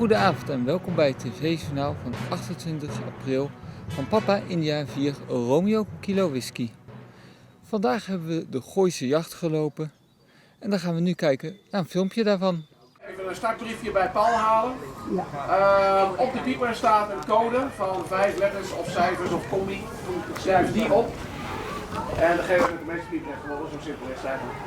Goedenavond en welkom bij het tv-journaal van 28 april van Papa India 4 Romeo Kilo Whisky. Vandaag hebben we de Gooise jacht gelopen en dan gaan we nu kijken naar een filmpje daarvan. Even een startbriefje bij Paul halen. Ja. Op de pieper staat een code van 5 letters of cijfers of combi. Schrijf die op. En degene met de meeste pieper heeft gewonnen, zo simpel is het eigenlijk.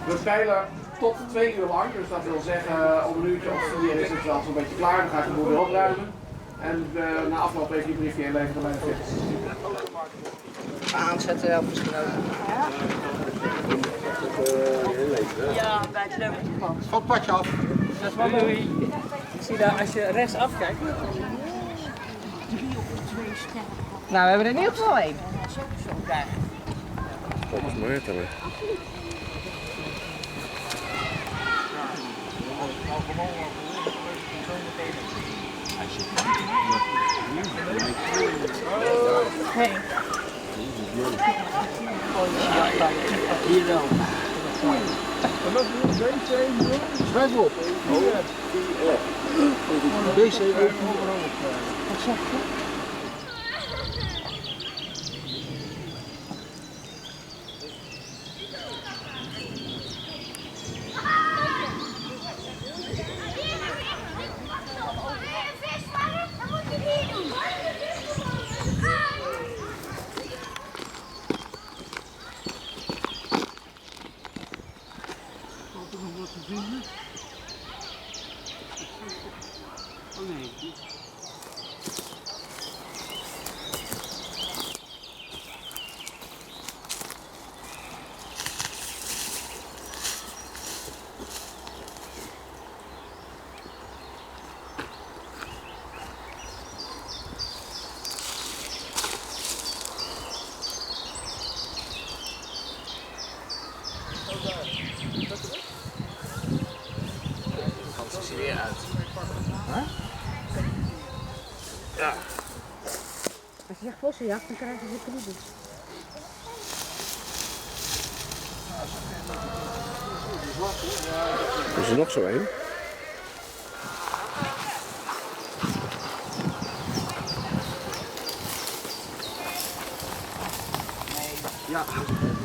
We spelen tot 2 uur lang, dus dat wil zeggen om een uurtje of 4 is het wel zo'n beetje klaar. Dan ga ik de boel weer opruimen. En na afloop even die briefje inleveren bij de fit. Aanzetten helpt misschien ook. Ja, bij het leuke pad. Van het padje af. Dat is wel mooi. Ik zie daar, als je rechts afkijkt. 3 op de 2 sterren. Nou, we hebben er in ieder geval 1. Sowieso daar. Dat is mooi te hebben. Hey. Hier wel. Schrijf op. BC ook. Wat zeg je? Ziet er weer uit. Ja. Als je zegt vossenjacht, dan krijgen ze kriebels. Is er nog zo een? Ja,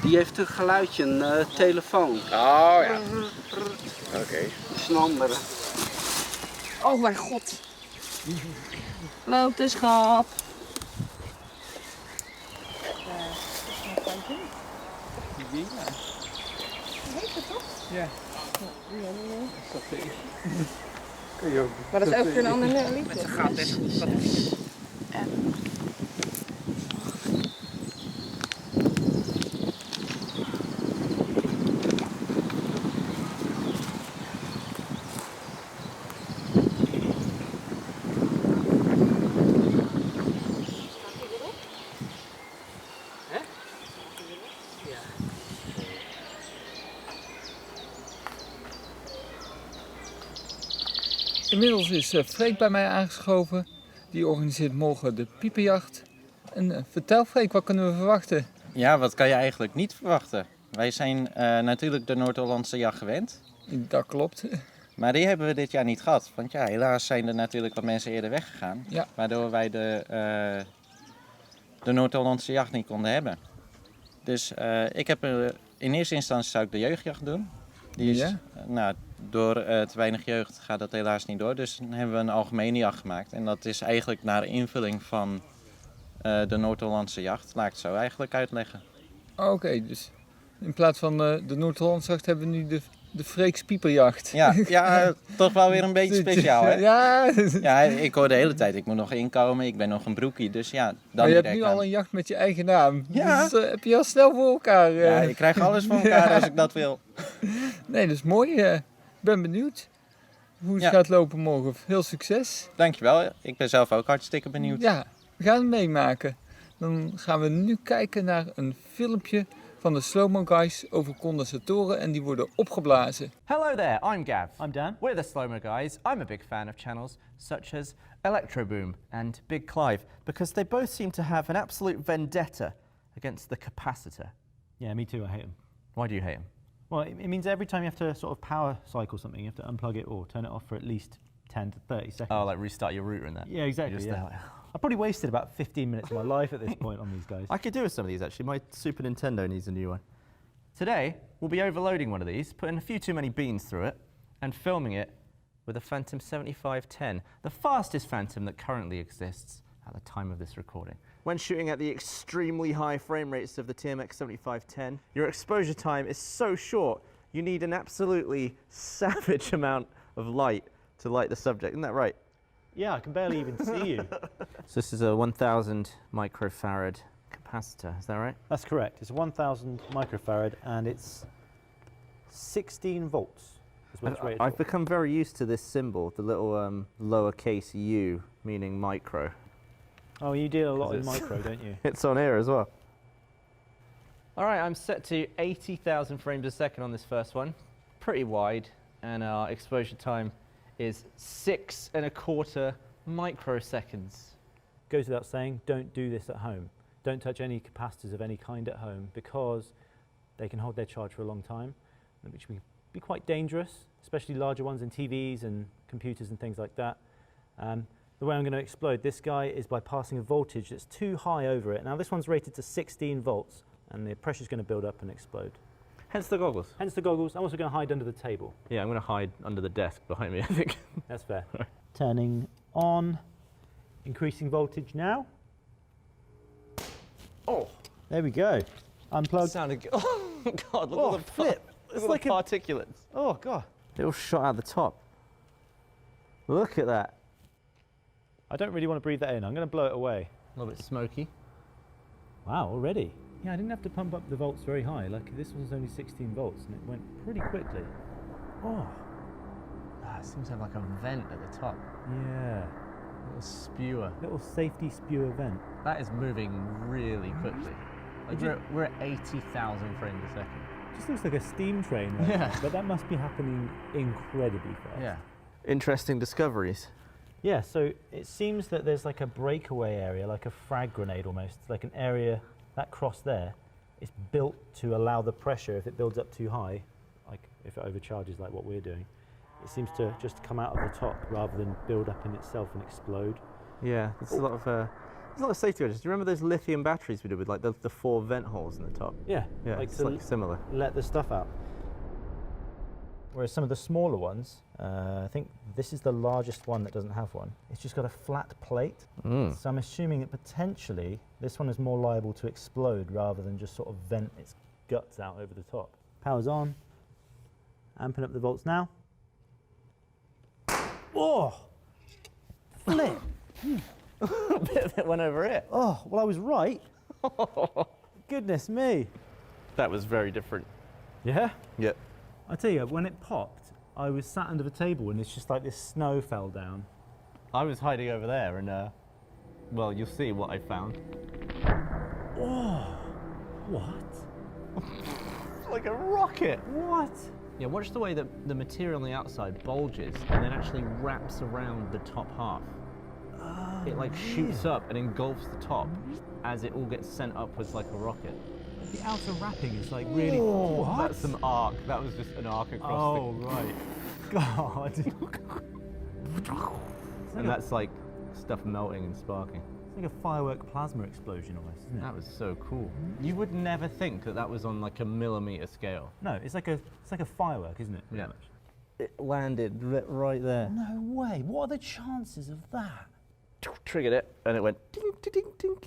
die heeft een geluidje, een telefoon. Oh ja. Oké. Dat is een andere. Oh mijn god. Loopt de schap. Heet het toch? Ja. Maar dat is ook een ander liedje. Het gaat echt goed. Inmiddels is Freek bij mij aangeschoven. Die organiseert morgen de pieperjacht. En vertel Freek, wat kunnen we verwachten? Ja, wat kan je eigenlijk niet verwachten? Wij zijn natuurlijk de Noord-Hollandse jacht gewend. Dat klopt. Maar die hebben we dit jaar niet gehad. Want ja, helaas zijn er natuurlijk wat mensen eerder weggegaan. Ja. Waardoor wij de Noord-Hollandse jacht niet konden hebben. Dus ik heb in eerste instantie zou ik de jeugdjacht doen. Die is, Ja. nou, door te weinig jeugd gaat dat helaas niet door. Dus dan hebben we een algemene jacht gemaakt. En dat is eigenlijk naar invulling van de Noord-Hollandse jacht. Laat ik het zo eigenlijk uitleggen. Oké, dus in plaats van de Noord-Hollandse jacht hebben we nu de Freeks pieperjacht. Ja, toch wel weer een beetje speciaal, hè? Ja. Ja, ik hoor de hele tijd, ik moet nog inkomen, ik ben nog een broekie, dus ja. Dan Maar je hebt direct nu aan. al een jacht met je eigen naam. Ja. Dus heb je al snel voor elkaar. Ja, ik krijg alles voor elkaar als ik dat wil. Nee, dat is mooi. Ik ben benieuwd hoe het Ja. gaat lopen morgen. Veel succes. Dankjewel, ik ben zelf ook hartstikke benieuwd. Ja, we gaan het meemaken. Dan gaan we nu kijken naar een filmpje van de Slow-Mo Guys over condensatoren en die worden opgeblazen. Hello there, I'm Gav. I'm Dan. We're the Slow-Mo Guys. I'm a big fan of channels such as Electroboom and Big Clive because they both seem to have an absolute vendetta against the capacitor. Yeah, me too, I hate them. Why do you hate them? Well, it means every time you have to sort of power cycle something, you have to unplug it or turn it off for at least 10 to 30 seconds. Oh, like restart your router and that? Yeah, exactly. Just Yeah. I probably wasted about 15 minutes of my life at this point on these guys. I could do with some of these actually. My Super Nintendo needs a new one. Today, we'll be overloading one of these, putting a few too many beans through it, and filming it with a Phantom 7510, the fastest Phantom that currently exists at the time of this recording. When shooting at the extremely high frame rates of the TMX 7510, your exposure time is so short, you need an absolutely savage amount of light to light the subject. Isn't that right? Yeah, I can barely even see you. So this is a 1000 microfarad capacitor, is that right? That's correct. It's 1000 microfarad and it's 16 volts. Is what it's rated I've for. become very used to this symbol, the little lowercase u, meaning micro. Oh, you deal a lot in micro, don't you? It's on here as well. All right, I'm set to 80,000 frames a second on this first one. Pretty wide, and our exposure time is 6¼ microseconds. Goes without saying, don't do this at home. Don't touch any capacitors of any kind at home because they can hold their charge for a long time, which can be quite dangerous, especially larger ones in TVs and computers and things like that. The way I'm going to explode this guy is by passing a voltage that's too high over it. Now this one's rated to 16 volts and the pressure's going to build up and explode. Hence the goggles. Hence the goggles. I'm also going to hide under the table. Yeah, I'm going to hide under the desk behind me, I think. That's fair. Turning on, increasing voltage now. Oh, there we go. Unplugged. sounded good. Oh God, look Oh, at the flip. It's like particulates. Oh God. They all shot out the top. Look at that. I don't really want to breathe that in. I'm going to blow it away. A little bit smoky. Wow, already? Yeah, I didn't have to pump up the volts very high. Like this one's only 16 volts and it went pretty quickly. Oh. Ah, it seems to have like a vent at the top. Yeah. A little spewer. Little safety spewer vent. That is moving really quickly. Like we're at 80,000 frames a second. Just looks like a steam train right now, but that must be happening incredibly fast. Yeah. Interesting discoveries. Yeah, so it seems that there's like a breakaway area, like a frag grenade almost. It's like an area, that cross there, is built to allow the pressure, if it builds up too high, like if it overcharges like what we're doing, it seems to just come out of the top rather than build up in itself and explode. Yeah, there's a lot of safety measures. Do you remember those lithium batteries we did with like the 4 vent holes in the top? Yeah, Yeah, like it's to like similar. let the stuff out. Whereas some of the smaller ones, I think this is the largest one that doesn't have one. It's just got a flat plate. So I'm assuming that potentially this one is more liable to explode rather than just sort of vent its guts out over the top. Power's on. Amping up the volts now. Oh! Flip! It went over it. Oh, well I was right. Goodness me. That was very different. Yeah? Yep. I tell you, when it popped, I was sat under the table and it's just like this snow fell down. I was hiding over there and, well, you'll see what I found. Oh! What? Like a rocket. What? Yeah, watch the way that the material on the outside bulges and then actually wraps around the top half. It like shoots up and engulfs the top as it all gets sent upwards like a rocket. The outer wrapping is like really... Oh, that's an arc. That was just an arc across Oh, right. God. and that's like stuff melting and sparking. It's like a firework plasma explosion almost, isn't it? That was so cool. You would never think that that was on like a millimeter scale. No, it's like a firework, isn't it? Yeah. It landed right there. No way. What are the chances of that? Triggered it and it went ding, ding, ding, ding.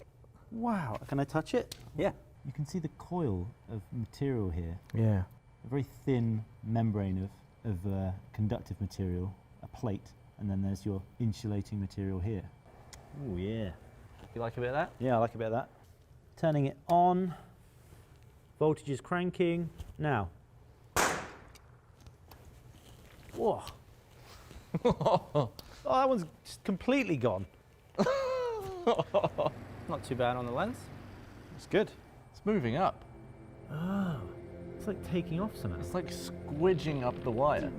Wow. Can I touch it? Yeah. You can see the coil of material here. Yeah. A very thin membrane of conductive material, a plate, and then there's your insulating material here. Oh yeah. You like a bit of that? Yeah, I like a bit of that. Turning it on. Voltage is cranking. Now. Whoa. Oh, that one's just completely gone. Not too bad on the lens. It's good. It's moving up. Oh, it's like taking off somehow. It's like squidging up the wire.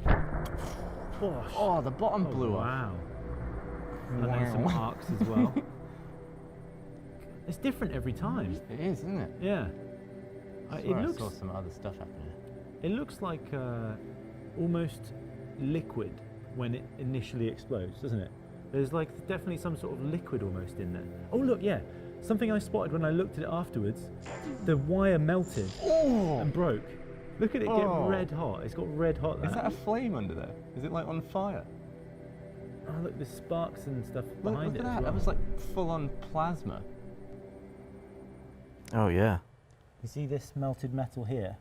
Gosh. Oh, the bottom blew up. Wow. And then some arcs as well. It's different every time. It is, isn't it? Yeah. I saw some other stuff happening. It looks like almost liquid when it initially explodes, doesn't it? There's like definitely some sort of liquid almost in there. Oh look, yeah, something I spotted when I looked at it afterwards. The wire melted and broke. Look at it get red hot. It's got red hot there. Is that a flame under there? Is it like on fire? Oh look, there's sparks and stuff Look behind at it. that. As well. That was like full-on plasma. Oh yeah. You see this melted metal here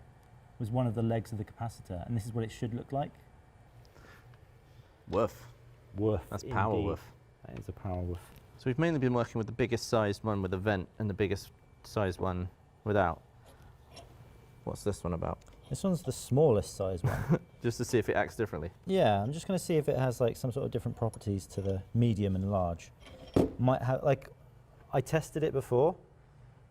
was one of the legs of the capacitor, and this is what it should look like. Woof. Woof. That's power indeed. woof. That is a power woof. So we've mainly been working with the biggest sized one with a vent and the biggest sized one without. What's this one about? This one's the smallest size one. Just to see if it acts differently. Yeah, I'm just going to see if it has like some sort of different properties to the medium and large. Might have, like, I tested it before,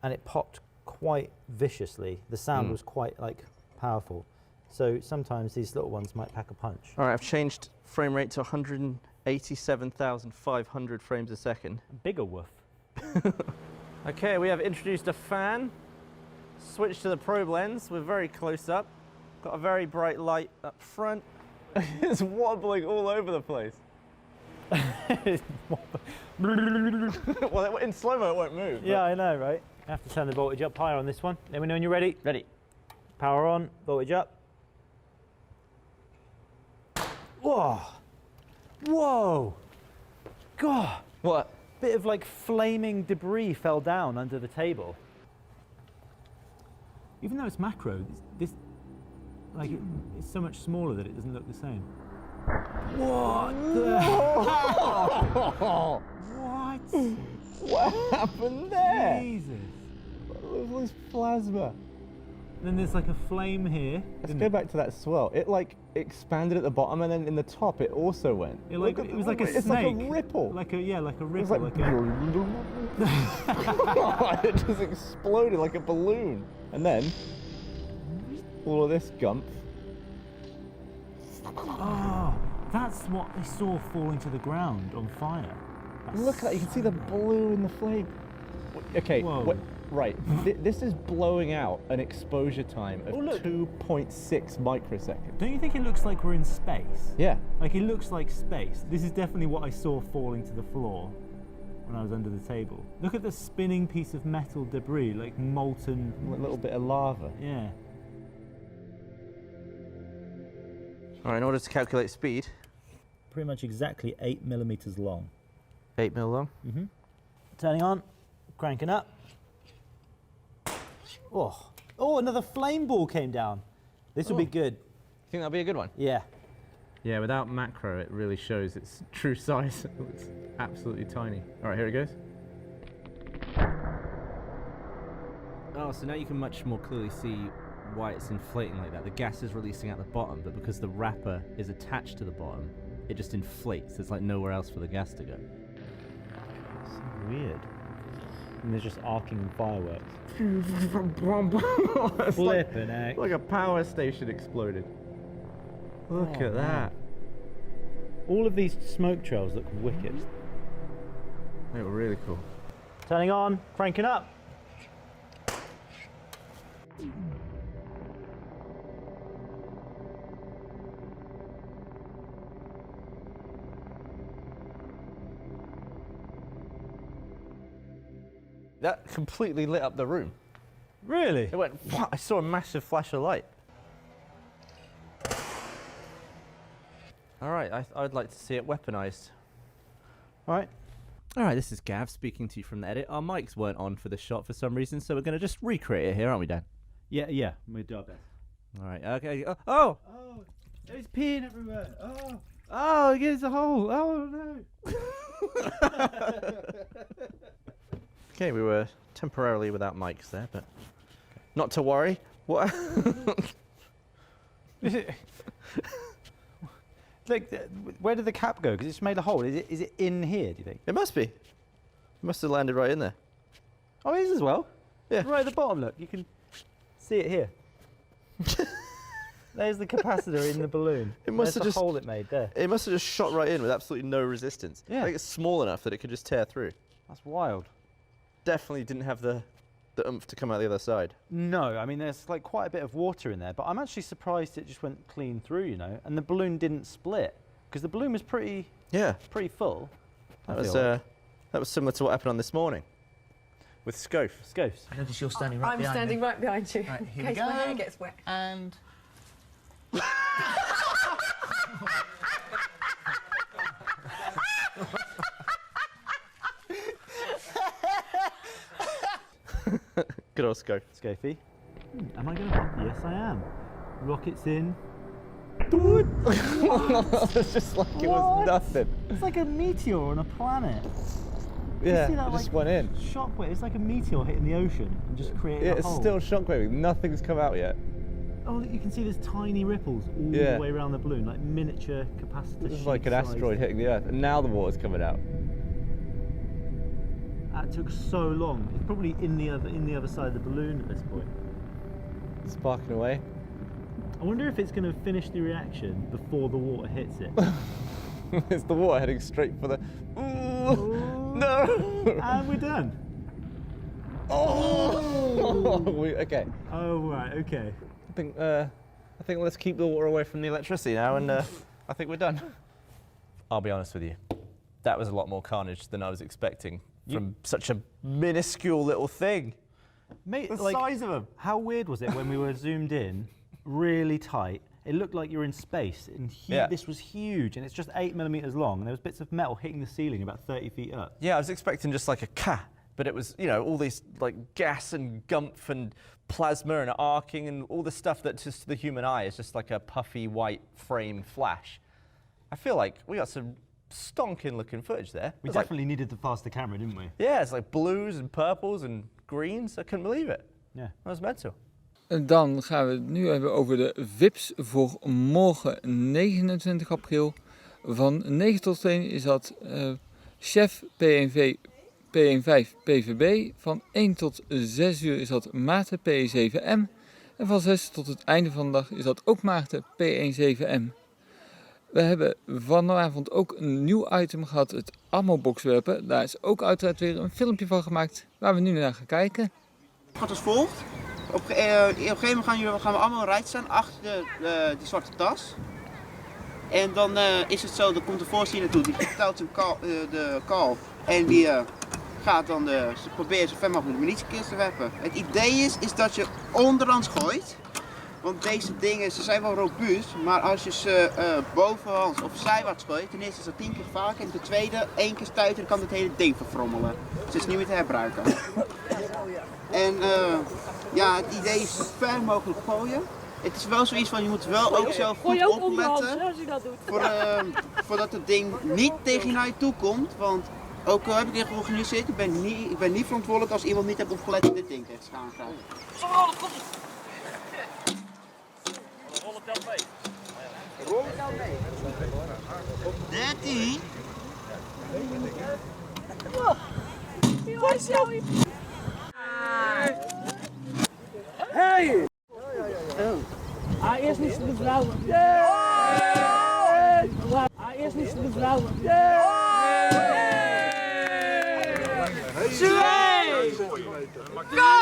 and it popped quite viciously. The sound was quite like powerful. So sometimes these little ones might pack a punch. All right, I've changed frame rate to 187,500 frames a second. A bigger woof. Okay, we have introduced a fan. Switch to the probe lens. We're very close up. Got a very bright light up front. It's wobbling all over the place. Well, in slow-mo it won't move. Yeah, I know, right? You have to turn the voltage up higher on this one. Let me know when you're ready. Ready. Power on, voltage up. Whoa! Whoa! God! What? Bit of like flaming debris fell down under the table. Even though it's macro, this like it's so much smaller that it doesn't look the same. What the hell? What? What happened there? Jesus. Look at this plasma. And then there's like a flame here. Let's go back to that swell. It like expanded at the bottom and then in the top it also went. It, like, it was like a It's snake. like a ripple. Like a, yeah, like a It was ripple. like it just exploded like a balloon. And then all of this gump. Oh, that's what I saw falling to the ground on fire. Look at that, you can see the blue in the flame. Okay, Whoa. right. This is blowing out an exposure time of Oh, look. 2.6 microseconds. Don't you think it looks like we're in space? Yeah. Like it looks like space. This is definitely what I saw falling to the floor when I was under the table. Look at the spinning piece of metal debris, like molten. A little bit of lava. Yeah. All right, in order to calculate speed, Pretty much exactly 8 millimeters long. 8 mil long. Turning on, cranking up. Oh, another flame ball came down. This will be good. You think that'll be a good one? Yeah. Yeah, without macro, it really shows its true size. It's absolutely tiny. All right, here it goes. Oh, so now you can much more clearly see why it's inflating like that. The gas is releasing out the bottom, but because the wrapper is attached to the bottom, it just inflates. There's like nowhere else for the gas to go. So weird. And there's just arcing fireworks. It's Flippin' heck. like a power station exploded. Look at that. All of these smoke trails look wicked. They were really cool. Turning on, cranking up. That completely lit up the room. Really? It went, what? I saw a massive flash of light. All right, I'd like to see it weaponized. All right. All right, this is Gav speaking to you from the edit. Our mics weren't on for this shot for some reason, so we're going to just recreate it here, aren't we, Dan? Yeah, we do our best. All right, okay. Oh! Oh, there's peeing everywhere. Oh, here's a hole. Oh, no. Okay, we were temporarily without mics there, but not to worry. What? Like, where did the cap go? Because it's made a hole. Is it in here, do you think? It must be. It must have landed right in there. Oh, it is as well. Yeah. Right at the bottom, look. You can see it here. There's the capacitor in the balloon. It must There's have the just hole it made there. It must have just shot right in with absolutely no resistance. Yeah. I think it's small enough that it could just tear through. That's wild. Definitely didn't have the oomph to come out the other side. No, I mean, there's like quite a bit of water in there, but I'm actually surprised it just went clean through, you know, and the balloon didn't split. Because the balloon was pretty full. That was similar to what happened on this morning with Scopes. Scopes. I notice you're standing right behind me. I'm standing right behind you, Right, in here we case go. my hair gets wet. And Good old Scope. Scopey. Am I going to? Yes, I am. Rockets in. It's just like it was nothing. It's like a meteor on a planet. Yeah, see that, it just like, went in. Shockwave. It's like a meteor hitting the ocean and just creating Yeah, a it's hole. still shockwaving. Nothing's come out yet. Oh, you can see there's tiny ripples all the way around the balloon, like miniature capacitor. This is like an asteroid hitting the Earth, and now the water's coming out. That took so long. It's probably in the other side of the balloon at this point. Sparking away. I wonder if it's going to finish the reaction before the water hits it. It's the water heading straight for the. Ooh, no! And we're done. Oh! Okay. Oh right, okay. I think let's keep the water away from the electricity now, and I think we're done. I'll be honest with you, that was a lot more carnage than I was expecting from such a minuscule little thing. Mate, The like, size of them. how weird was it when we were zoomed in, really tight? It looked like you're in space, and this was huge, and it's just 8 millimeters long, and there was bits of metal hitting the ceiling about 30 feet up. Yeah, I was expecting just like a cat, but it was, you know, all these like gas and gumph and plasma and arcing and all the stuff that just to the human eye is just like a puffy white frame flash. I feel like we got some stonking looking footage there. We definitely needed the faster camera, didn't we? Yeah, it's like blues and purples and greens. I couldn't believe it. Ja. Dat was mental. En dan gaan we het nu hebben over de VIP's voor morgen 29 april. Van 9 tot 1 is dat chef P15 PVB. Van 1 tot 6 uur is dat Maarten P17M. En van 6 tot het einde van de dag is dat ook Maarten P17M. We hebben vanavond ook een nieuw item gehad, het ammo-boxwerpen. Daar is ook uiteraard weer een filmpje van gemaakt waar we nu naar gaan kijken. Het gaat als volgt. Op een gegeven moment gaan we allemaal rijden staan achter die zwarte tas. En dan is het zo, dan komt de voorzitter naartoe, die vertelt de call en die gaat dan proberen zo ver mogelijk de munitiekist te werpen. Het idee is dat je onderhands gooit, want deze dingen ze zijn wel robuust, maar als je ze bovenhands of zijwaarts gooit, ten eerste is dat 10 keer vaker en ten tweede 1 keer stuiten kan het hele ding verfrommelen. Dus het is niet meer te herbruiken. En ja, het idee is zo ver mogelijk gooien. Het is wel zoiets van, je moet wel ook zelf goed opletten voordat het ding niet tegen naar je toe komt. Want ook al heb ik dit georganiseerd, ik ben niet verantwoordelijk als iemand niet heeft opgelet dat dit ding tegen te gaan krijgt. Rollen, komt ie! Rollen telt mee. Rollen telt mee. 13. Hey! Ah, eerst moesten de vrouwen. Eerst moesten de vrouwen. Twee! Go!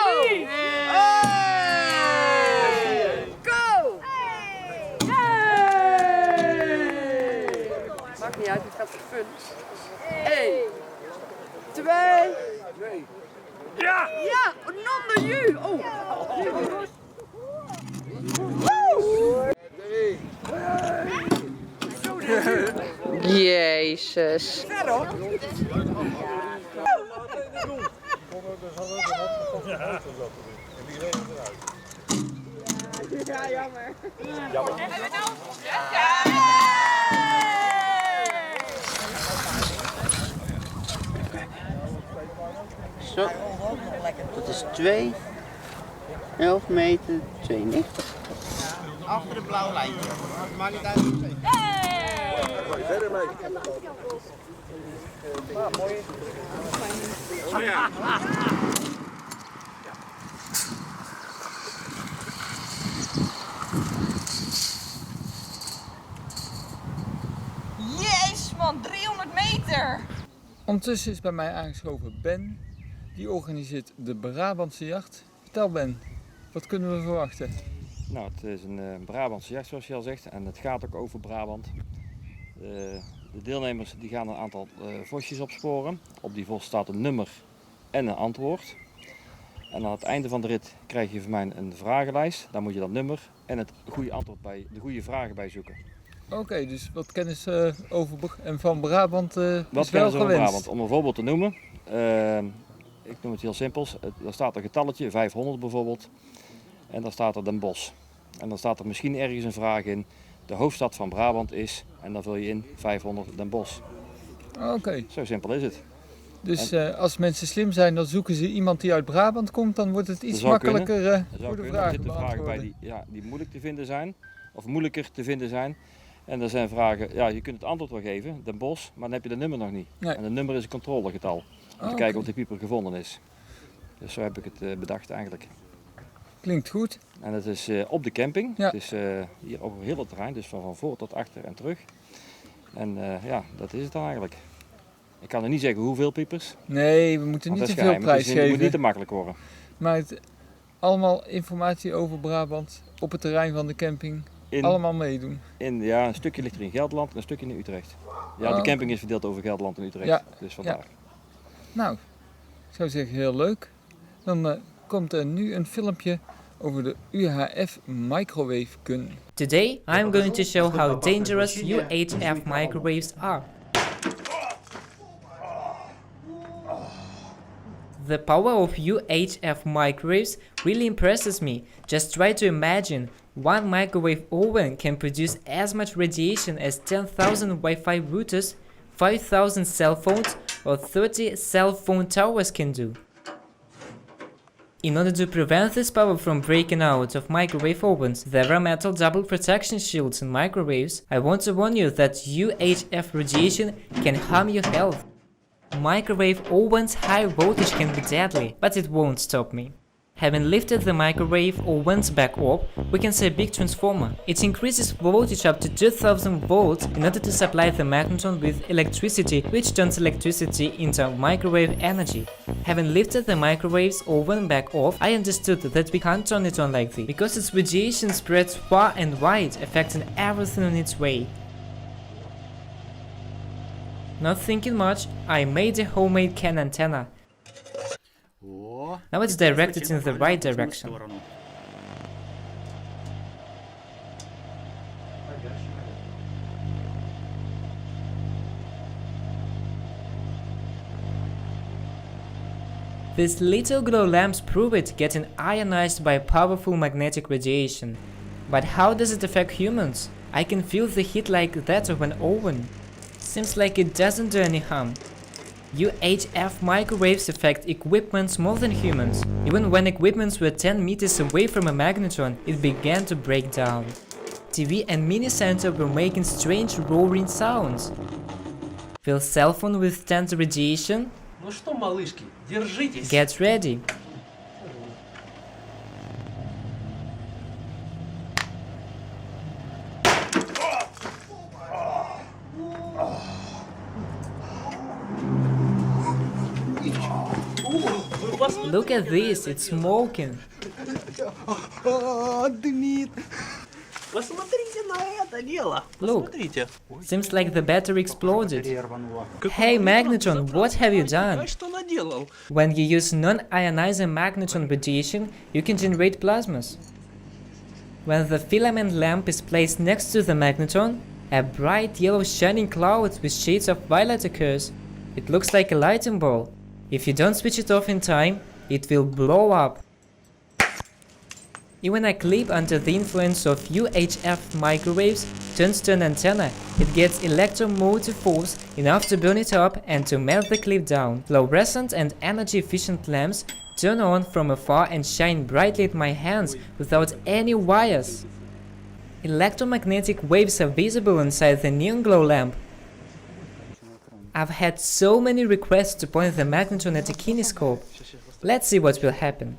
Go! Maakt niet uit, het gaat voor fun. 1, 2, ja! Ja, non de ju! Oh! Jezus. Verder! Ja, jammer. Zo, dat is 2, 11 meter, 92. Achter de blauwe lijn. Maakt niet uit. Verder mee. Mooi. Oh ja. Jezus man, 300 meter! Ondertussen is bij mij aangeschoven Ben, die organiseert de Brabantse jacht. Vertel Ben, wat kunnen we verwachten? Nou, het is een Brabantse jacht zoals je al zegt en het gaat ook over Brabant. De deelnemers die gaan een aantal vosjes opsporen. Op die vos staat een nummer en een antwoord. En aan het einde van de rit krijg je van mij een vragenlijst. Daar moet je dat nummer en het goede antwoord bij, de goede vragen bij zoeken. Oké, dus wat kennis over en van Brabant Wat is wel kennis over gewenst. Brabant? Om een voorbeeld te noemen. Ik noem het heel simpel. Daar staat een getalletje, 500 bijvoorbeeld. En dan staat er Den Bosch. En dan staat er misschien ergens een vraag in. De hoofdstad van Brabant is, en dan vul je in 500 Den Bosch. Oké. Zo simpel is het. Dus als mensen slim zijn, dan zoeken ze iemand die uit Brabant komt, dan wordt het iets makkelijker voor de vragen Er zitten vragen bij die moeilijk te vinden zijn, of moeilijker te vinden zijn. En er zijn vragen, ja, je kunt het antwoord wel geven, Den Bosch, maar dan heb je de nummer nog niet. Nee. En het nummer is een controlegetal, om te kijken of die pieper gevonden is. Dus zo heb ik het bedacht eigenlijk. Klinkt goed. En het is op de camping, het is hier over heel het terrein, dus van voor tot achter en terug. En ja, dat is het dan eigenlijk. Ik kan er niet zeggen hoeveel piepers. Nee, we moeten niet te veel prijs geven. Het moet niet te makkelijk worden. Maar allemaal informatie over Brabant op het terrein van de camping. Allemaal meedoen. Ja, een stukje ligt er in Gelderland en een stukje in Utrecht. Ja, de camping is verdeeld over Gelderland en Utrecht. Ja. Dus vandaar. Ja. Nou, ik zou zeggen heel leuk. Dan komt er nu een filmpje over de UHF microwave gun. Today I'm going to show how dangerous UHF microwaves are. The power of UHF microwaves really impresses me. Just try to imagine, one microwave oven can produce as much radiation as 10,000 Wi-Fi routers, 5,000 cell phones or 30 cell phone towers can do. In order to prevent this power from breaking out of microwave ovens, there are metal double protection shields in microwaves. I want to warn you that UHF radiation can harm your health. Microwave ovens' high voltage can be deadly, but it won't stop me. Having lifted the microwave ovens back up, we can see a big transformer. It increases voltage up to 2000 volts in order to supply the magnetron with electricity, which turns electricity into microwave energy. Having lifted the microwave's oven back off, I understood that we can't turn it on like this, because its radiation spreads far and wide, affecting everything on its way. Not thinking much, I made a homemade can antenna. Now it's directed in the right direction. These little glow lamps prove it, getting ionized by powerful magnetic radiation. But how does it affect humans? I can feel the heat like that of an oven. Seems like it doesn't do any harm. UHF microwaves affect equipment more than humans. Even when equipments were 10 meters away from a magnetron, it began to break down. TV and mini center were making strange roaring sounds. Will cell phone withstand the radiation? Ну что, малышки, держитесь. Get ready. Look at this, it's smoking. Дымит. Посмотрите на это дело. Look, seems like the battery exploded. Hey Magnetron, what have you done? Что наделал? When you use non-ionizing magnetron radiation, you can generate plasmas. When the filament lamp is placed next to the magnetron, a bright yellow shining cloud with shades of violet occurs. It looks like a lightning ball. If you don't switch it off in time, it will blow up. Even a clip under the influence of UHF microwaves turns to an antenna. It gets electromotive force enough to burn it up and to melt the clip down. Fluorescent and energy-efficient lamps turn on from afar and shine brightly at my hands without any wires. Electromagnetic waves are visible inside the neon glow lamp. I've had so many requests to point the magnetron at a kinescope. Let's see what will happen.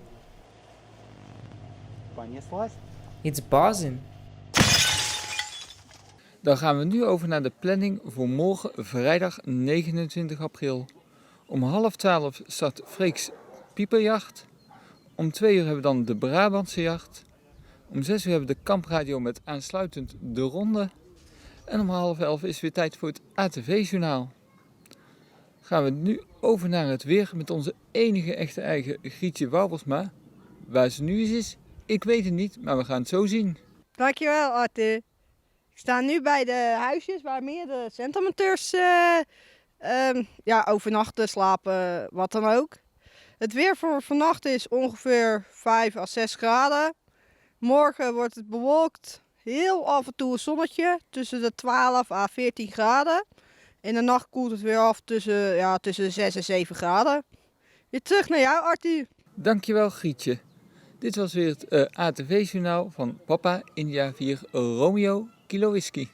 It's buzzing. Dan gaan we nu over naar de planning voor morgen vrijdag 29 april. Om 11:30 start Freeks pieperjacht. Om 2 uur hebben we dan de Brabantse jacht. Om 6 uur hebben we de kampradio met aansluitend de ronde. En om 10:30 is het weer tijd voor het ATV-journaal. Gaan we nu over naar het weer met onze enige echte eigen Grietje Wouwersma. Waar ze nu is, ik weet het niet, maar we gaan het zo zien. Dankjewel, Arthur. Ik sta nu bij de huisjes waar meerdere centrumamateurs overnachten, slapen, wat dan ook. Het weer voor vannacht is ongeveer 5 à 6 graden. Morgen wordt het bewolkt, heel af en toe een zonnetje, tussen de 12 à 14 graden. In de nacht koelt het weer af tussen 6 en 7 graden. Weer terug naar jou, Arthur. Dankjewel, Grietje. Dit was weer het ATV-journaal van Papa India 4 Romeo Kilo Whisky.